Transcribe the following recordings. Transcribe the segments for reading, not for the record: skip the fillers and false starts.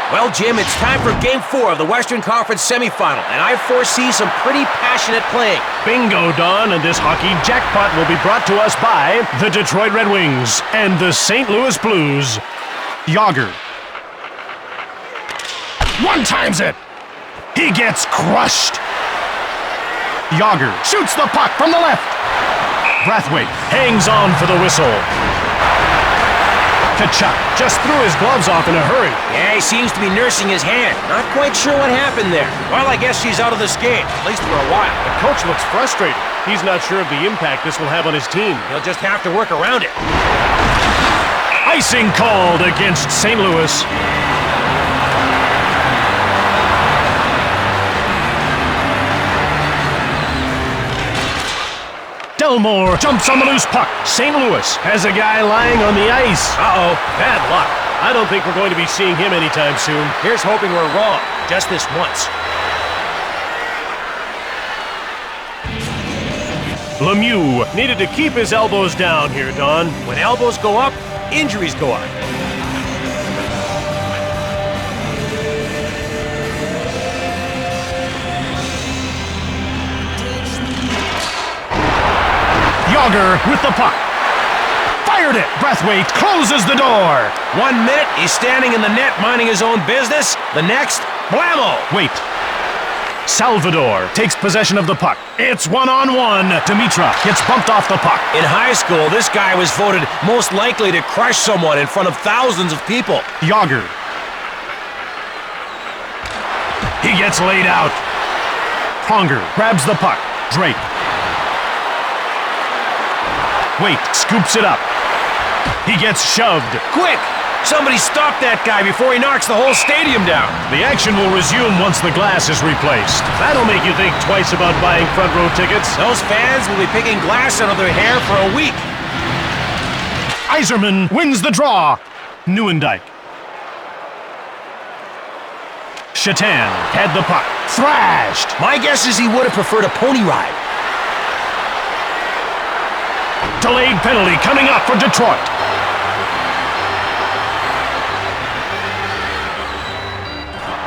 Well, Jim, it's time for Game 4 of the Western Conference semifinal, and I foresee some pretty passionate playing. Bingo, Don, and this hockey jackpot will be brought to us by the Detroit Red Wings and the St. Louis Blues. Yager. One-times it! He gets crushed! Yager shoots the puck from the left. Brathwaite hangs on for the whistle. Kachuk just threw his gloves off in a hurry. Yeah, he seems to be nursing his hand. Not quite sure what happened there. Well, I guess she's out of this game, at least for a while. The coach looks frustrated. He's not sure of the impact this will have on his team. He'll just have to work around it. Icing called against St. Louis. Delmore jumps on the loose puck. St. Louis has a guy lying on the ice. Uh-oh, bad luck. I don't think we're going to be seeing him anytime soon. Here's hoping we're wrong, just this once. Lemieux needed to keep his elbows down here, Don. When elbows go up, injuries go up. Yager with the puck. Fired it. Brathwaite closes the door. 1 minute, he's standing in the net minding his own business. The next, blammo! Wait. Salvador takes possession of the puck. It's one-on-one. Dimitra gets bumped off the puck. In high school, this guy was voted most likely to crush someone in front of thousands of people. Yager. He gets laid out. Pronger grabs the puck. Drake. Wait, scoops it up. He gets shoved. Quick! Somebody stop that guy before he knocks the whole stadium down. The action will resume once the glass is replaced. That'll make you think twice about buying front row tickets. Those fans will be picking glass out of their hair for a week. Yzerman wins the draw. Nieuwendyk. Shatan had the puck. Thrashed. My guess is he would have preferred a pony ride. Delayed penalty coming up for Detroit.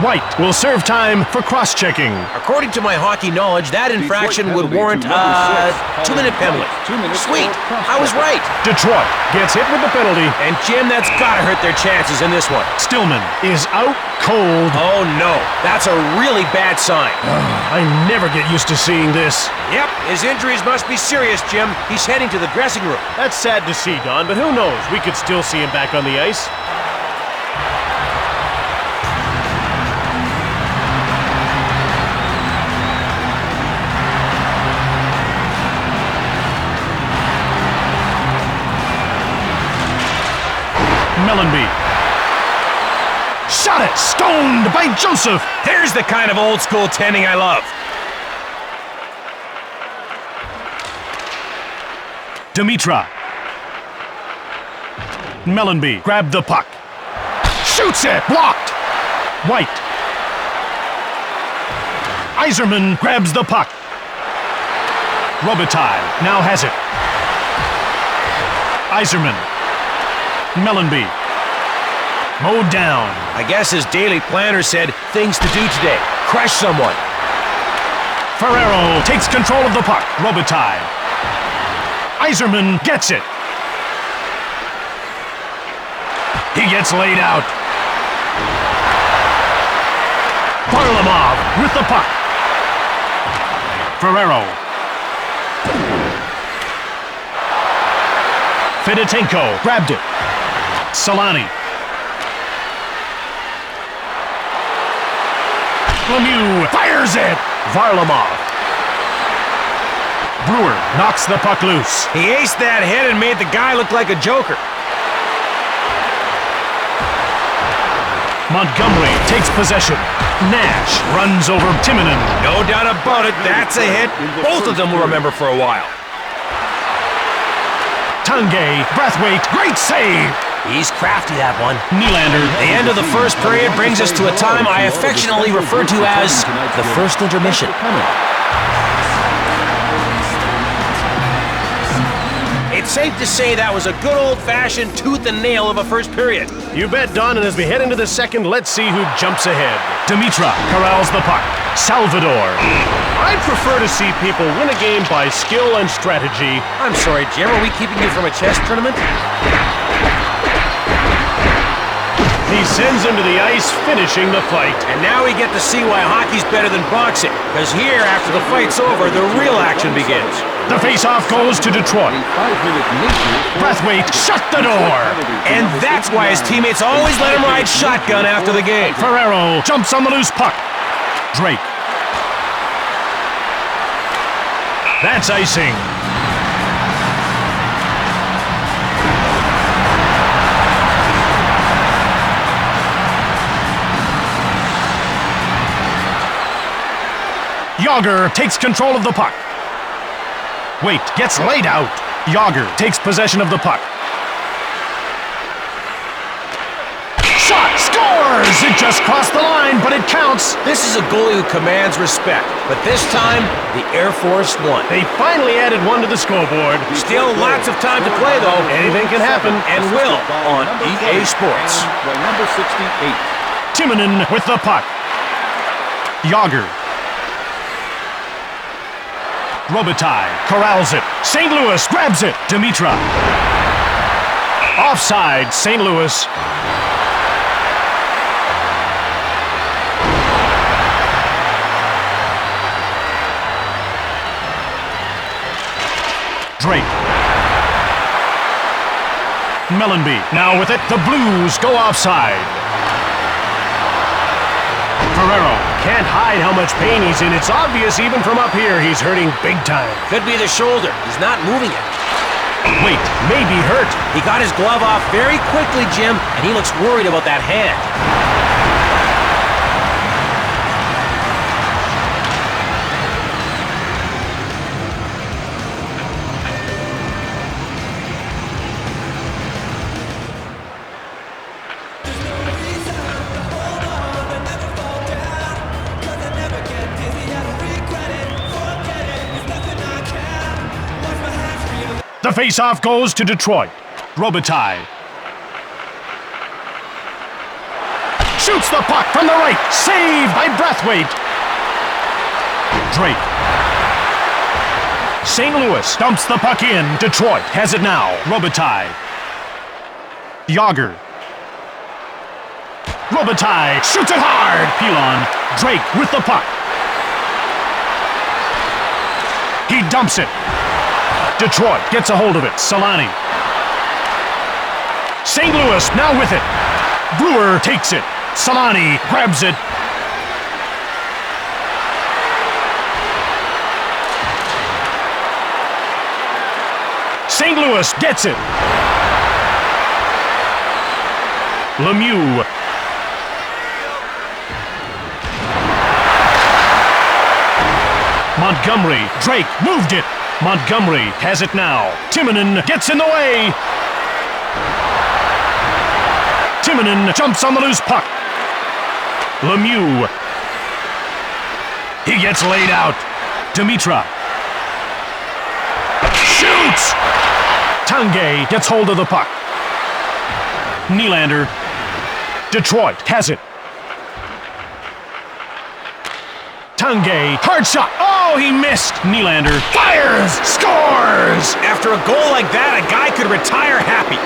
White will serve time for cross-checking. According to my hockey knowledge, that infraction would warrant a 2-minute penalty. Sweet, I was right. Detroit gets hit with the penalty. And Jim, that's gotta hurt their chances in this one. Stillman is out cold. Oh no, that's a really bad sign. I never get used to seeing this. Yep, his injuries must be serious, Jim. He's heading to the dressing room. That's sad to see, Don, but who knows? We could still see him back on the ice. Mellenby. Shot it! Stoned by Joseph! Here's the kind of old-school tending I love. Dimitra. Mellenby grabbed the puck. Shoots it! Blocked! White. Yzerman grabs the puck. Robitaille now has it. Yzerman. Mellenby. Mowed down. I guess his daily planner said things to do today. Crush someone. Ferrero takes control of the puck. Robitaille. Yzerman gets it. He gets laid out. Varlamov with the puck. Ferrero. Fedotenko grabbed it. Solani. Lemieux fires it. Varlamov. Brewer knocks the puck loose. He aced that hit and made the guy look like a joker. Montgomery takes possession. Nash runs over Timonen. No doubt about it, that's a hit. Both of them will remember for a while. Tanguay, Brathwaite, great save! He's crafty, that one. Nylander. The end of the first period brings us to a time I affectionately refer to as the first intermission. It's safe to say that was a good old-fashioned tooth and nail of a first period. You bet, Don, and as we head into the second, let's see who jumps ahead. Dimitra corrals the puck. Salvador. I'd prefer to see people win a game by skill and strategy. I'm sorry, Jim. Are we keeping you from a chess tournament? He sends him to the ice, finishing the fight. And now we get to see why hockey's better than boxing. Because here, after the fight's over, the real action begins. The face-off goes to Detroit. Brathwaite shut the door. And that's why his teammates always let him ride shotgun after the game. Ferrero jumps on the loose puck. Drake. That's icing. Yager takes control of the puck. Wait, gets laid out. Yager takes possession of the puck. Shot, scores! It just crossed the line, but it counts. This is a goalie who commands respect. But this time, the Air Force won. They finally added one to the scoreboard. Still lots of time to play, though. Anything can happen. And will on EA Sports. Number 68. Timonen with the puck. Yager. Robitaille corrals it. St. Louis grabs it. Dimitra. Offside, St. Louis. Drake. Mellenby now with it. The Blues go offside. Ferrero can't hide how much pain he's in. It's obvious even from up here he's hurting big time. Could be the shoulder. He's not moving it. Wait, maybe hurt. He got his glove off very quickly, Jim, and he looks worried about that hand. The face-off goes to Detroit. Robitaille. Shoots the puck from the right. Saved by Brathwaite. Drake. St. Louis dumps the puck in. Detroit has it now. Robitaille. Yager. Robitaille shoots it hard. Pilon. Drake with the puck. He dumps it. Detroit gets a hold of it. Solani. St. Louis now with it. Brewer takes it. Solani grabs it. St. Louis gets it. Lemieux. Montgomery. Drake moved it. Montgomery has it now. Timonen gets in the way. Timonen jumps on the loose puck. Lemieux. He gets laid out. Dimitra. Shoots! Tanguay gets hold of the puck. Nylander. Detroit has it. Tanguay, hard shot. Oh, he missed. Nylander fires, scores! After a goal like that, a guy could retire happy.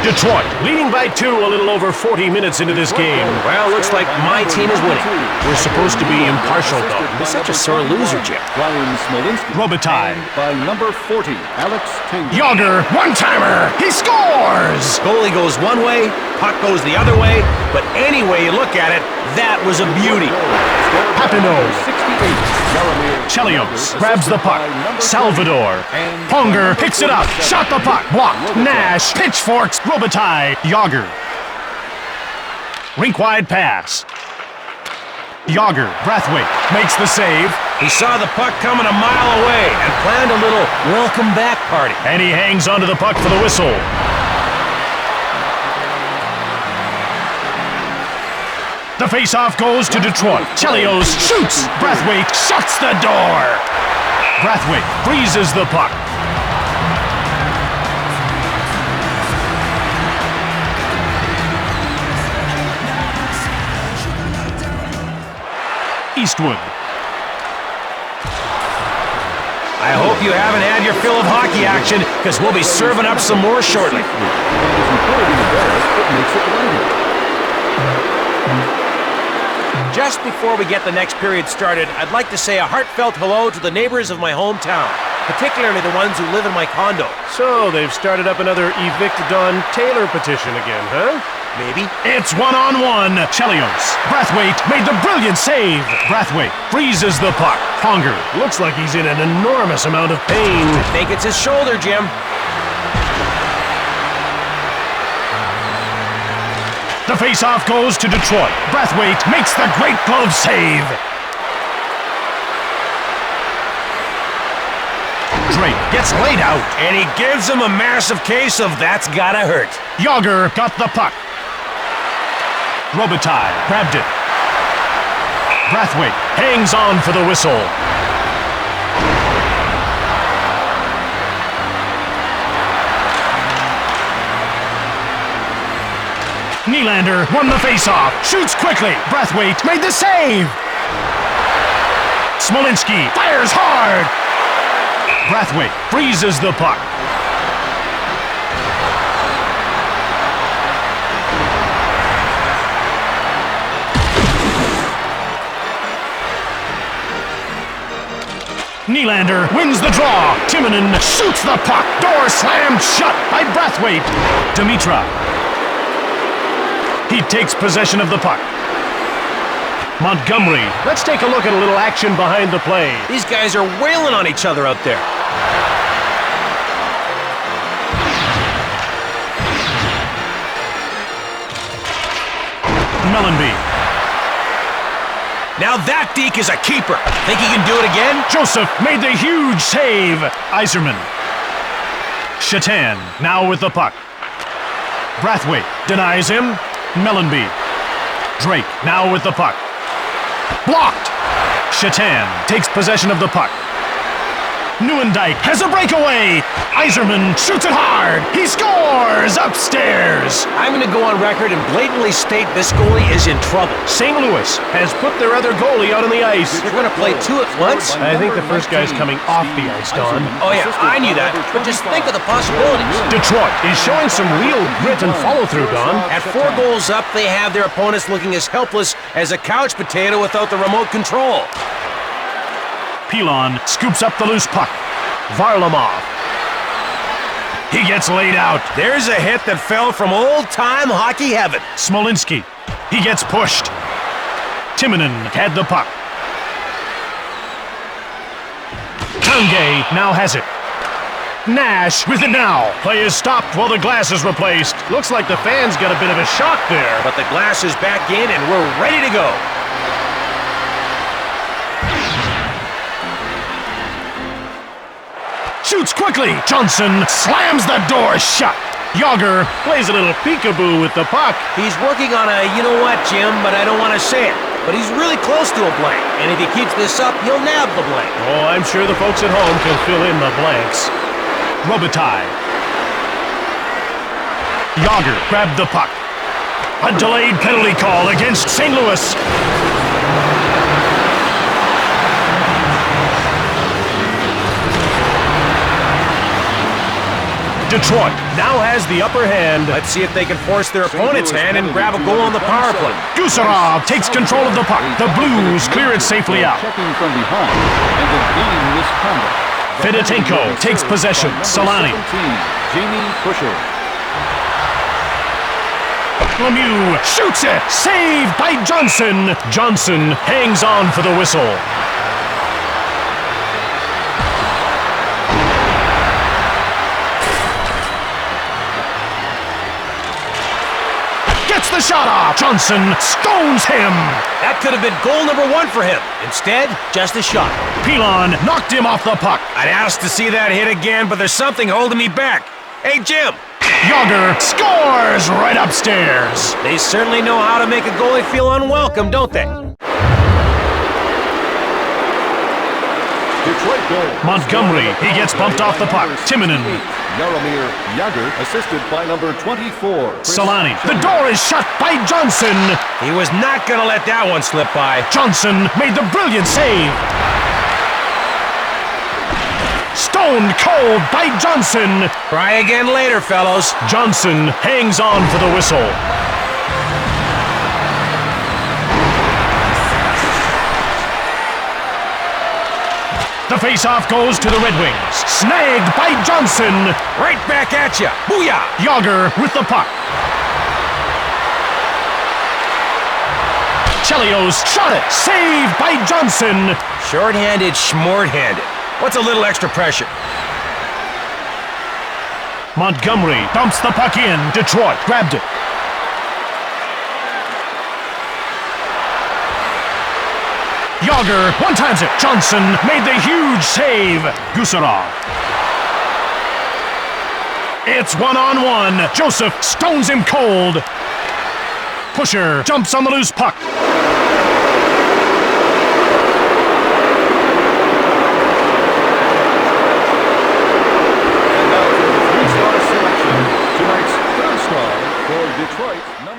Detroit leading by 2 a little over 40 minutes into this game. Well, looks like my team is winning. We're supposed to be impartial, though. You're such a sore loser, Jim. Robitaille. By number 40, Alex Tanguay. Yager, one-timer. He scores! Goalie goes one way, puck goes the other way, but any way you look at it, that was a beauty. Papineau. 68, Chelios grabs the puck. Salvador. Ponger picks it up. Shot the puck. Blocked. Nash. Pitchforks. Robitaille. Yager. Rink-wide pass. Yager. Brathwaite makes the save. He saw the puck coming a mile away and planned a little welcome back party. And he hangs onto the puck for the whistle. The face-off goes to Detroit. Chelios shoots. Brathwaite shuts the door. Brathwaite freezes the puck. Eastwood. I hope you haven't had your fill of hockey action, because we'll be serving up some more shortly. Just before we get the next period started, I'd like to say a heartfelt hello to the neighbors of my hometown, particularly the ones who live in my condo. So, they've started up another Evict Don Taylor petition again, huh? Maybe. It's one-on-one. Chelios. Brathwaite made the brilliant save. Brathwaite freezes the puck. Conger. Looks like he's in an enormous amount of pain. I think it's his shoulder, Jim. The face-off goes to Detroit. Brathwaite makes the great glove save. Drake gets laid out. And he gives him a massive case of that's gotta hurt. Yager got the puck. Robitaille grabbed it. Brathwaite hangs on for the whistle. Nylander won the face-off. Shoots quickly. Brathwaite made the save. Smolinski fires hard. Brathwaite freezes the puck. Nylander wins the draw. Timonen shoots the puck. Door slammed shut by Brathwaite. Dimitra. He takes possession of the puck. Montgomery. Let's take a look at a little action behind the play. These guys are wailing on each other out there. Mellenby. Now that deke is a keeper. Think he can do it again? Joseph made the huge save. Yzerman. Shatan now with the puck. Brathwaite denies him. Mellenby. Drake now with the puck. Blocked. Shatan takes possession of the puck. Nieuwendyk has a breakaway. Yzerman shoots it hard. He scores upstairs. I'm going to go on record and blatantly state this goalie is in trouble. St. Louis has put their other goalie out on the ice. They're going to play two at once? I think the first guy's coming off the ice, Don. Oh yeah, I knew that, but just think of the possibilities. Detroit is showing some real grit and follow-through, Don. At 4 goals up, they have their opponents looking as helpless as a couch potato without the remote control. Pilon scoops up the loose puck. Varlamov. He gets laid out. There's a hit that fell from old-time hockey heaven. Smolinski. He gets pushed. Timonen had the puck. Kange now has it. Nash with it now. Play is stopped while the glass is replaced. Looks like the fans got a bit of a shock there. But the glass is back in and we're ready to go. Shoots quickly. Johnson slams the door shut. Yager plays a little peekaboo with the puck. He's working on a, you know what, Jim, but I don't want to say it. But he's really close to a blank. And if he keeps this up, he'll nab the blank. Oh, I'm sure the folks at home can fill in the blanks. Robitaille. Yager grabbed the puck. A delayed penalty call against St. Louis. Detroit now has the upper hand. Let's see if they can force their opponent's hand and grab a goal on the power play. Gusarov takes control of the puck. The Blues clear it safely out. Checking from behind and again misconduct. Fedotenko takes possession. Solani. Jamie Pusher. Lemieux shoots it. Saved by Johnson. Johnson hangs on for the whistle. Gets the shot off. Johnson stones him. That could have been goal number 1 for him. Instead, just a shot. Pilon knocked him off the puck. I'd asked to see that hit again, but there's something holding me back. Hey, Jim. Yager scores right upstairs. They certainly know how to make a goalie feel unwelcome, don't they? Detroit goal. Montgomery, he gets bumped off the puck. Timonen. Jaromir Jagr, assisted by number 24. Solani. The door is shut by Johnson. He was not going to let that one slip by. Johnson made the brilliant save. Stone cold by Johnson. Try again later, fellows. Johnson hangs on for the whistle. The face-off goes to the Red Wings. Snagged by Johnson. Right back at you. Booyah! Yager with the puck. Chelios shot it. Saved by Johnson. Short-handed, schmort-handed. What's a little extra pressure? Montgomery dumps the puck in. Detroit grabbed it. Yager one-times it. Johnson made the huge save. Gusarov. It's one-on-one. Joseph stones him cold. Pusher jumps on the loose puck. And now for the three-star selection. Tonight's third star for Detroit, number